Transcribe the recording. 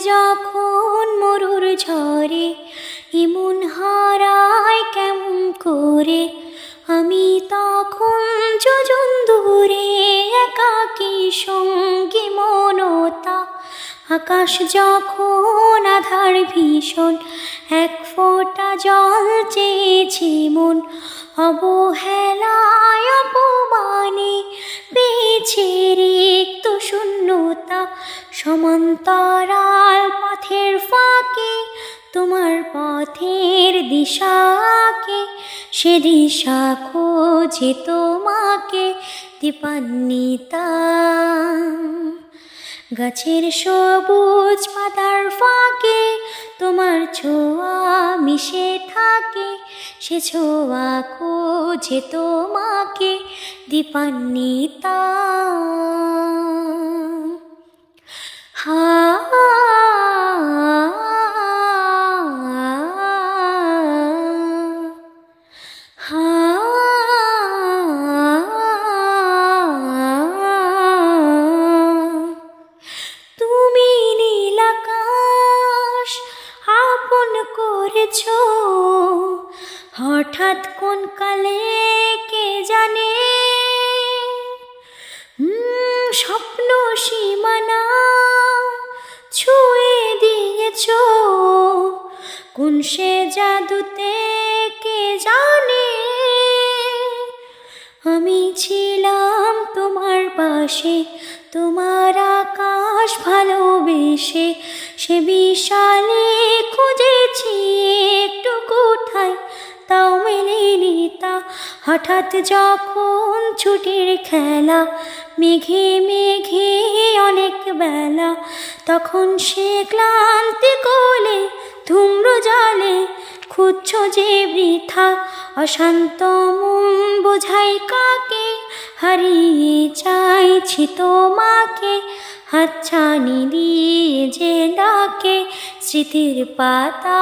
যখন মরুর ঝরে এমন হারায় কেমন করে, আমি তখন যোজন দূরে একাকী সঙ্গী মনতা। আকাশ যখন আধার ভীষণ এক ফোঁটা জল চেয়েছে মন, অবহেলায় অপমানে পেয়েছে রিক্ত শূন্যতা। সমান্তরাল পথের ফাঁকে তোমার পথের দিশাকে, সে দিশা খোঁজে তোমাকে দীপান্বিতা। গাছের সবুজ পাতার ফাঁকে তোমার ছোঁয়া মিশে থাকে, সে ছোঁয়া খোঁজে তোমাকে দীপান্বিতা। তুমি নীল আকাশ আপন করেছো, হঠাৎ কোন কালে কে জানে। স্বপ্ন সীমানা ছুঁয়ে দিয়েছো, কোন সে জাদুতে কে জানে। আমি ছিলাম তোমার পাশে, তোমার আকাশ ভালোবেসে, সে বিশালে খুঁজেছি একটু কোথায়, তাও মেলেনি তা। হঠাৎ যখন ছুটির খেলা মেঘে মেঘে অনেক বেলা, তখন সে ক্লান্তি কোলে ধূম্র জালে খুঁজছো যে বৃথা। অশান্ত মন বোঝাই কাকে, হারিয়ে চাইছি তোমাকে, হাতছানি দিয়ে যে ডাকে স্মৃতির পাতা।